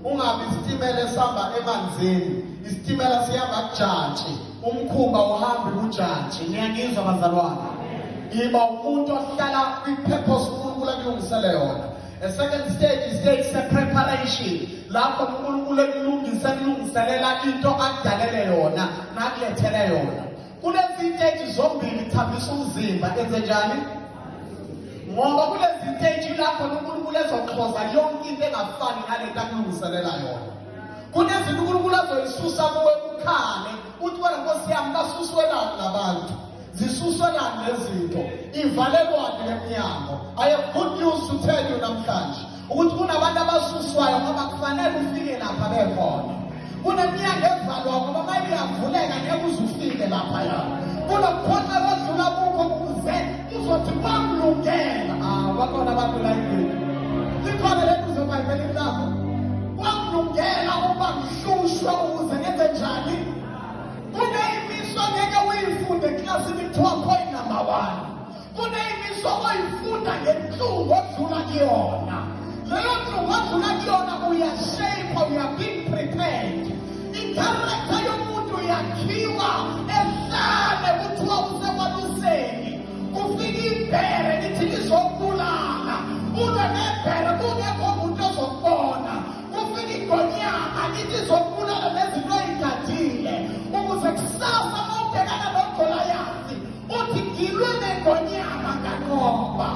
ungabi isitimela esihamba emanzini, isitimela sihamba kuJaji, umkhumba uhambe kuJaji. Ngiyangizwa bazalwane. Iba umuntu ohlala kwi-purpose uNkulunkulu akulungisele yona. A second stage is stage preparation. Lapho uNkulunkulu ekulungiselela into akudalele yona nakulethele yona. Kulezi stage zombili thambisa umzimba enze njani? Ngoba kulezi stage lapho uNkulunkulu ezoxhoza yonke into engafani nalento akulungiselela yona. Kunezinto uNkulunkulu azoyisusa kuwe ukhale uthi wena Nkosi yami basuswelana nabantu. Zisuswelana lezinto. Ivalelwane leminyango. I have good news to tell you namhlanje. Ukuthi kunabantu abasuswayo ngoba kufanele ufike lapha bekhona. Kuneminyango evalwa ngoba maye iyavuleka ngeke uzufike lapha yana. Kunokhona kodlula kukho kuze uzothi kwamlungela. Bakhona abantu la yini. Likhona lento uzobayibhela lapho. Kwamlungela uba ngihlushwe ukuze ngenze njani? Kuneyimiso ngeke uyifunde eklasini kuthiwa point number 1. Kuneyimiso oyifunda ngenhlungu odlula kuyona. Leyo nhlungu odlula kuyona uyashape, uya being prepared. I-character yomuntu yakhiwa ehlane kuthiwa usekwaluseni. Kufika ibhere lithi lizokubulala. Ube nebhere kungekho muntu ozokubona. Kufika igonyama lithi izokubulala nezinto ey'gadile. Ukuze kusasa mawubhekana noGoliathi uthi ngilwe negonyama nganqoba.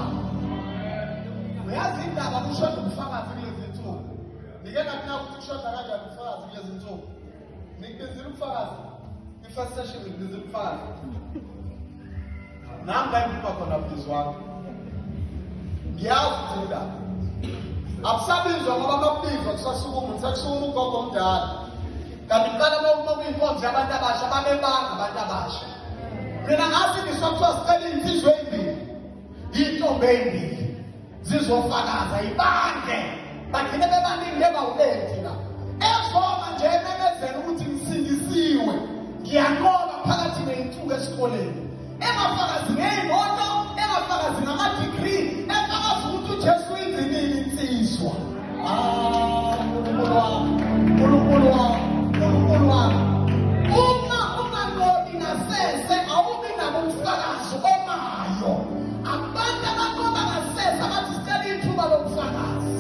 Uyazi indaba kushoda ubufakazi kulezi nsuku. Ngike ngathi ukuthi kushoda kanjani ubufakazi kulezi nsuku. Ngikubizile ubufakazi. I-first session ngikubizile ubufakazi. Nami la ngikhuluma khona phezulu. Ngiyazi ukuthi indaba. Abusabizwa ngoba amabizwa kusasuka umuntu sekusuka ugogo omdala. Kanti kuqala mawuyinkonzo yabantu abasha babebanga abantu abasha. Mina ngasi ngisakuthiwa sicela iy'nsizwa ey'mbili, iy'ntombi ey'mbili zizofakaza ibange bagcine bebaningi lebawulethi la ezoma nje ememezela ukuthi ngisindisiwe, ngiyanqoba phakathi ney'nsuku esikoleni. Engafakazi ngey'moto, engafakazi ngama-degree, engafakazi ukuthi uJesu uyinzimile insizwa. Nkulunkulu wami. Uma unganqobi ngasese awubi nabo ubufakazi omayo. Abantu abanqoba ngasese abathi sicela ithuba lobufakazi.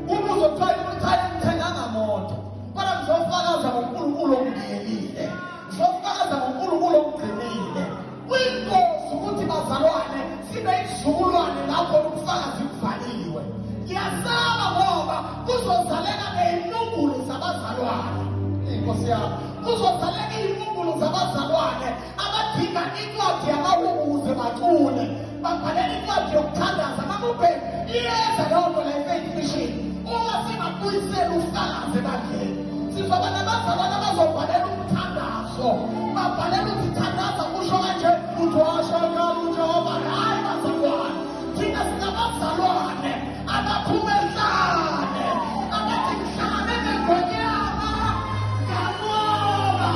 Uma uzothola ukuthi hayi ngithenganga moto, kodwa ngizofakaza ngoNkulunkulu ongingenile. Ngizofakaza ngoNkulunkulu ongigcinile. Kuyingozi ukuthi bazalwane sibe isizukulwane lapho ubufakazi buvaliwe. Ngiyasaba ngoba kuzozaleka ney'numbulu zabazalwane. Inkosi yami, kuzozaleka iy'numbulu zabazalwane abadinga incwadi yamahubo ukuze bacule, babhalela incwadi yokuthandaza. Mamube iyeza leyo nto la i-faith mission. Uma singabuyiseli ufakazi ebandleni, sizoba nabazalwane abazobhalela umthandazo. Babhalela ukuthi thandaza kusho kanje, uthi washaka uJehova. Hayi bazalwane, thina sinabazalwane abaphume ehlane abathi ngihlangane negonyama nganqoba,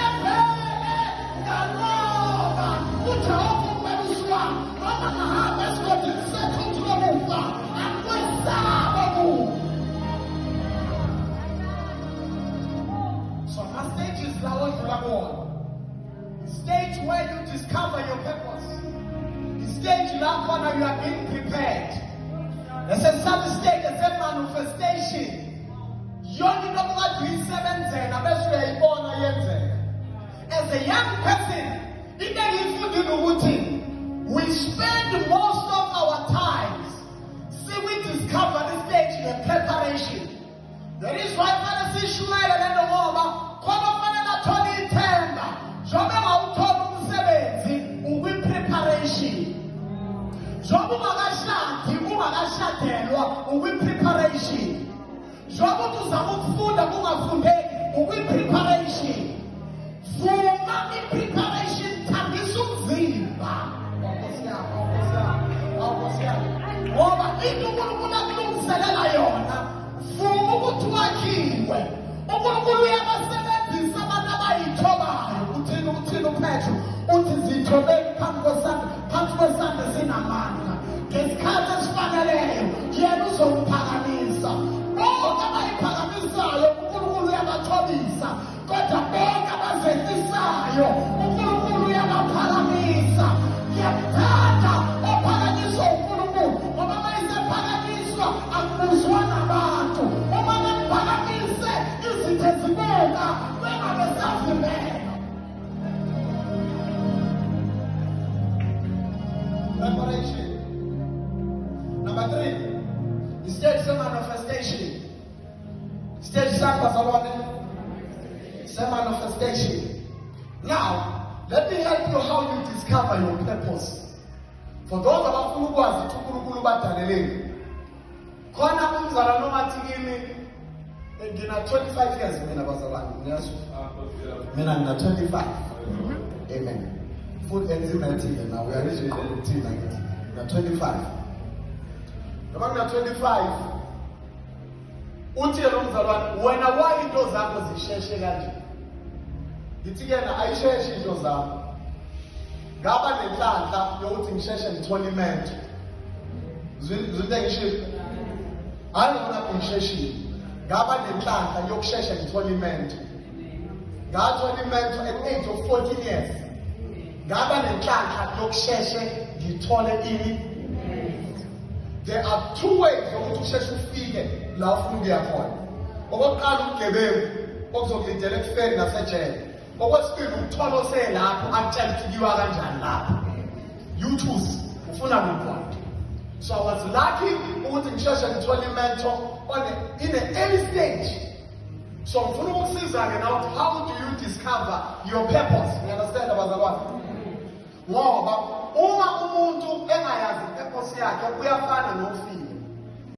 ebhele nganqoba. uJehova umbelusi wami noma ngahamba esigodini sethu kulomufa angikwesaba kuwo. So ama-stages lawo odlula kuwona. Stage where you discover your purpose. The stage lapho you are being prepared. There's a certain stage, there's a manifestation. Yonke into okade uyisebenzela bese uyayibona yenzeka. As a young person, into engiyifundile ukuthi we spend most of our times we discover the stage in preparation. That is why fanele sishumele lento ngoba khona fanele athole ithemba. Njengoba ngawuthola umsebenzi ukwi-preparation. Njengoba ungakashadelwa ukwi-preparation. Njengoba uzama ukufunda kungafundeki ukwi-preparation. Vuma i-preparation, thambisa umzimba. Ngoba into uNkulunkulu akulungiselela yona, vuma ukuthi wakhiwe. uNkulunkulu uyabasebenzisa abantu abayithobayo. Uthini uPetro uthi zithobeni phansi kwesandla sinamandla. Ngesikhathi esifaneleyo yena uzokuphakamisa. Bonke abayiphakamisa ngayo. uNkulunkulu uyabaphakamisa. Ngiyakuthatha ophakanyiswa uNkulunkulu ngoba uma esephakanyiswa akubuzwa nabantu. Uma bemphakamise izithe zibuka bengabe sazimela. Preparation. Number 3, stage manifestation. Stage manifestation. Now, let me help you how you discover your purpose. For those abafuna ukwazi ukuthi uNkulunkulu badaleleni. Khona umzala noma athi kimi ngina 25 years mina bazalwane. Mina ngina 25. Amen. Full intimacy now. We are reaching 19. Ngina 25. Noma ngina 25. Uthi lo mzalwane wena why into zakho zisheshe kanje? Ngithi kena ayisheshe into zakho. Ngaba nenhlanhla yokuthi ngisheshe ngithole imento. Zwinte ngisho. Hayi ngona ngisheshile. Ngaba nenhlanhla yokusheshe ngithole imento. Ngathola imento at the age of 14 years. Ngaba nenhlanhla yokusheshe ngithole ini. There are 2 ways yokuthi usheshe ufike la ufuna ukuya khona. Okokuqala ubugebengu okuzokulindela ekufeni nasejele. Okwesibili ukuthola oselapho akutshela ukuthi kuyiwa kanjani lapho. You choose ufuna kuphi. So I was lucky ukuthi ngisheshe ngithole imento in an early stage. So ngifuna ukusiza-ke now, how do you discover your purpose? You understand abazalwane? Ngoba uma umuntu engayazi ipurpose yakhe uyafana nofile.